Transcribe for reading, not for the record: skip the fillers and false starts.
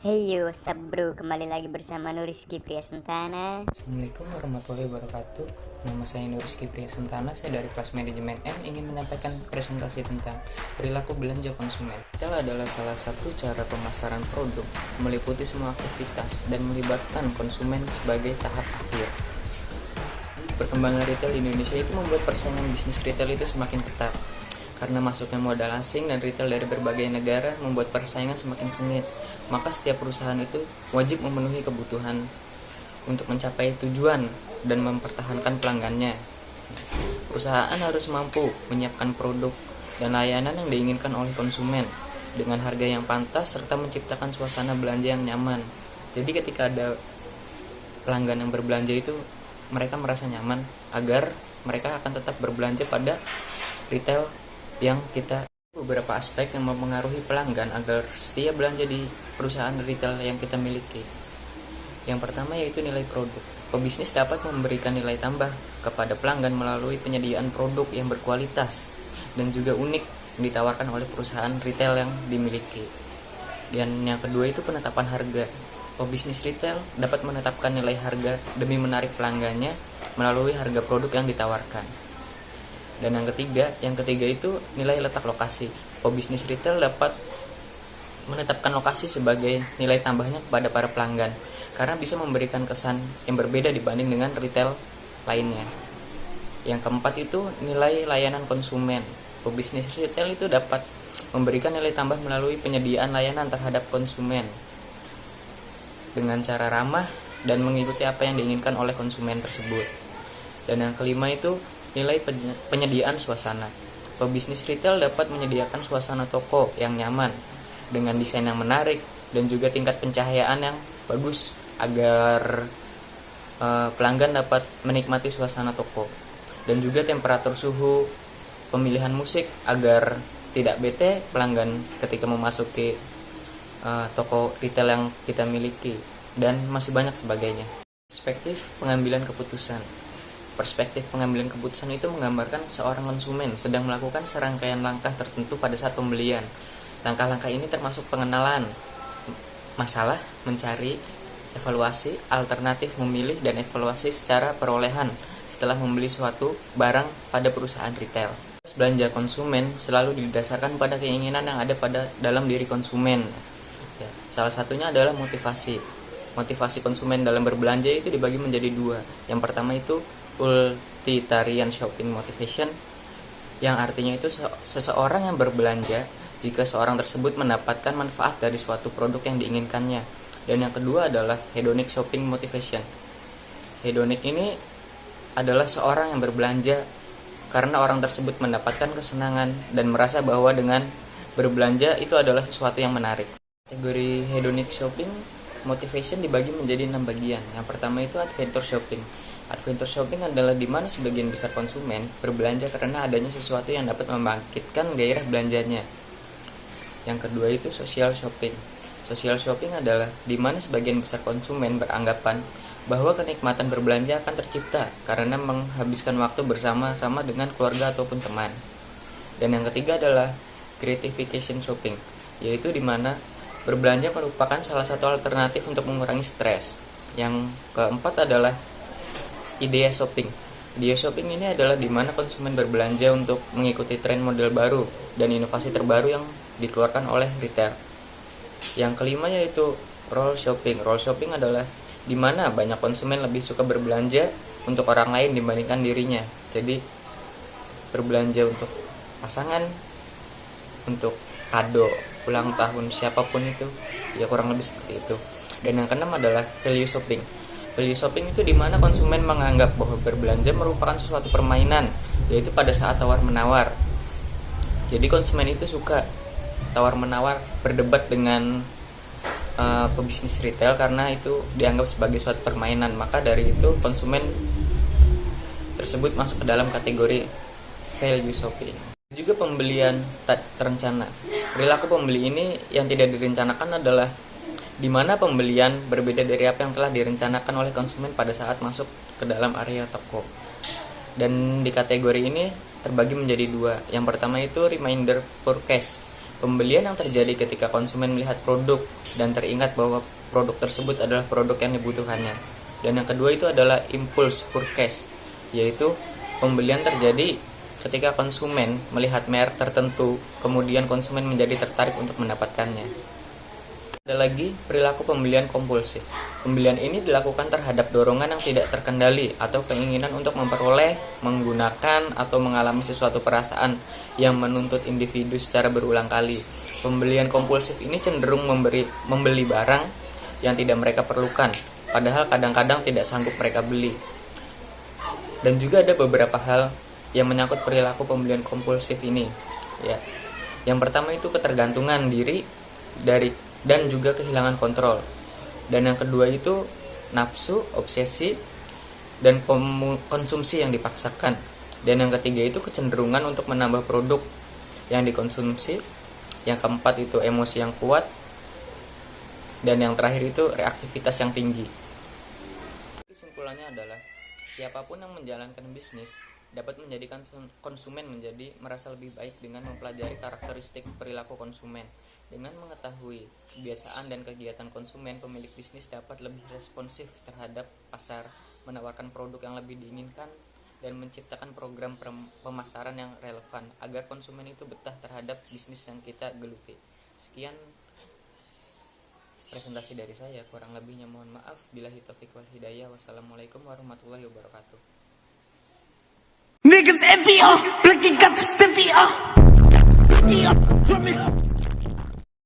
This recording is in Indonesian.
Hey yo, what's up bro? Kembali lagi bersama Nuriski Priasentana. Assalamualaikum warahmatullahi wabarakatuh. Nama saya Nuriski Priasentana, saya dari kelas manajemen M ingin menyampaikan presentasi tentang perilaku belanja konsumen. Retail adalah salah satu cara pemasaran produk, meliputi semua aktivitas dan melibatkan konsumen sebagai tahap akhir. Perkembangan retail di Indonesia itu membuat persaingan bisnis retail itu semakin ketat. Karena masuknya modal asing dan retail dari berbagai negara membuat persaingan semakin sengit, maka setiap perusahaan itu wajib memenuhi kebutuhan untuk mencapai tujuan dan mempertahankan pelanggannya. Perusahaan harus mampu menyiapkan produk dan layanan yang diinginkan oleh konsumen dengan harga yang pantas serta menciptakan suasana belanja yang nyaman. Jadi ketika ada pelanggan yang berbelanja itu mereka merasa nyaman agar mereka akan tetap berbelanja pada retail yang kita. Beberapa aspek yang mempengaruhi pelanggan agar setia belanja di perusahaan retail yang kita miliki. Yang pertama yaitu nilai produk. Pebisnis dapat memberikan nilai tambah kepada pelanggan melalui penyediaan produk yang berkualitas dan juga unik yang ditawarkan oleh perusahaan retail yang dimiliki. Dan yang kedua itu penetapan harga. Pebisnis retail dapat menetapkan nilai harga demi menarik pelanggannya melalui harga produk yang ditawarkan. Dan yang ketiga itu nilai letak lokasi. Pebisnis retail dapat menetapkan lokasi sebagai nilai tambahnya kepada para pelanggan karena bisa memberikan kesan yang berbeda dibanding dengan retail lainnya. Yang keempat itu nilai layanan konsumen. Pebisnis retail itu dapat memberikan nilai tambah melalui penyediaan layanan terhadap konsumen dengan cara ramah dan mengikuti apa yang diinginkan oleh konsumen tersebut. Dan yang kelima itu nilai penyediaan suasana. Pebisnis retail dapat menyediakan suasana toko yang nyaman dengan desain yang menarik dan juga tingkat pencahayaan yang bagus agar pelanggan dapat menikmati suasana toko. Dan juga temperatur suhu, pemilihan musik agar tidak bete pelanggan ketika memasuki toko retail yang kita miliki, dan masih banyak sebagainya. Perspektif pengambilan keputusan itu menggambarkan seorang konsumen sedang melakukan serangkaian langkah tertentu pada saat pembelian. Langkah-langkah ini termasuk pengenalan masalah, mencari, evaluasi, alternatif memilih, dan evaluasi secara perolehan setelah membeli suatu barang pada perusahaan retail. Belanja konsumen selalu didasarkan pada keinginan yang ada pada dalam diri konsumen. Ya, salah satunya adalah motivasi. Motivasi konsumen dalam berbelanja itu dibagi menjadi dua. Yang pertama itu utilitarian shopping motivation, yang artinya itu seseorang yang berbelanja jika seorang tersebut mendapatkan manfaat dari suatu produk yang diinginkannya. Dan yang kedua adalah hedonic shopping motivation. Hedonic ini adalah seorang yang berbelanja karena orang tersebut mendapatkan kesenangan dan merasa bahwa dengan berbelanja itu adalah sesuatu yang menarik. Kategori hedonic shopping motivation dibagi menjadi 6 bagian. Yang pertama itu adventure shopping. Adventure shopping adalah di mana sebagian besar konsumen berbelanja karena adanya sesuatu yang dapat membangkitkan gairah belanjanya. Yang kedua itu social shopping. Social shopping adalah di mana sebagian besar konsumen beranggapan bahwa kenikmatan berbelanja akan tercipta karena menghabiskan waktu bersama-sama dengan keluarga ataupun teman. Dan yang ketiga adalah gratification shopping, yaitu di mana berbelanja merupakan salah satu alternatif untuk mengurangi stres. Yang keempat adalah idea shopping. Idea shopping ini adalah di mana konsumen berbelanja untuk mengikuti tren model baru dan inovasi terbaru yang dikeluarkan oleh retail. Yang kelima yaitu role shopping. Role shopping adalah di mana banyak konsumen lebih suka berbelanja untuk orang lain dibandingkan dirinya. Jadi berbelanja untuk pasangan, untuk kado ulang tahun siapapun itu, ya kurang lebih seperti itu. Dan yang keenam adalah value shopping. Value shopping itu di mana konsumen menganggap bahwa berbelanja merupakan sesuatu permainan, yaitu pada saat tawar-menawar. Jadi konsumen itu suka tawar-menawar, berdebat dengan pebisnis retail karena itu dianggap sebagai suatu permainan. Maka dari itu konsumen tersebut masuk ke dalam kategori value shopping. Juga pembelian tak terencana. Perilaku pembeli ini yang tidak direncanakan adalah di mana pembelian berbeda dari apa yang telah direncanakan oleh konsumen pada saat masuk ke dalam area toko. Dan di kategori ini terbagi menjadi dua. Yang pertama itu reminder purchase. Pembelian yang terjadi ketika konsumen melihat produk dan teringat bahwa produk tersebut adalah produk yang dibutuhkannya. Dan yang kedua itu adalah impulse purchase, yaitu pembelian terjadi ketika konsumen melihat merek tertentu, kemudian konsumen menjadi tertarik untuk mendapatkannya. Ada lagi perilaku pembelian kompulsif. Pembelian ini dilakukan terhadap dorongan yang tidak terkendali atau keinginan untuk memperoleh, menggunakan, atau mengalami sesuatu perasaan yang menuntut individu secara berulang kali. Pembelian kompulsif ini cenderung membeli barang yang tidak mereka perlukan, padahal kadang-kadang tidak sanggup mereka beli. Dan juga ada beberapa hal yang menyangkut perilaku pembelian kompulsif ini. Ya. Yang pertama itu ketergantungan diri dan juga kehilangan kontrol. Dan yang kedua itu nafsu, obsesi, dan konsumsi yang dipaksakan. Dan yang ketiga itu kecenderungan untuk menambah produk yang dikonsumsi. Yang keempat itu emosi yang kuat. Dan yang terakhir itu reaktivitas yang tinggi. Kesimpulannya adalah siapapun yang menjalankan bisnis dapat menjadikan konsumen menjadi merasa lebih baik dengan mempelajari karakteristik perilaku konsumen. Dengan mengetahui kebiasaan dan kegiatan konsumen, pemilik bisnis dapat lebih responsif terhadap pasar, menawarkan produk yang lebih diinginkan, dan menciptakan program pemasaran yang relevan agar konsumen itu betah terhadap bisnis yang kita geluti. Sekian presentasi dari saya, kurang lebihnya mohon maaf. Billahi taufiq wal hidayah. Wassalamualaikum warahmatullahi wabarakatuh. Niggas envy, Blicky got the stiffy,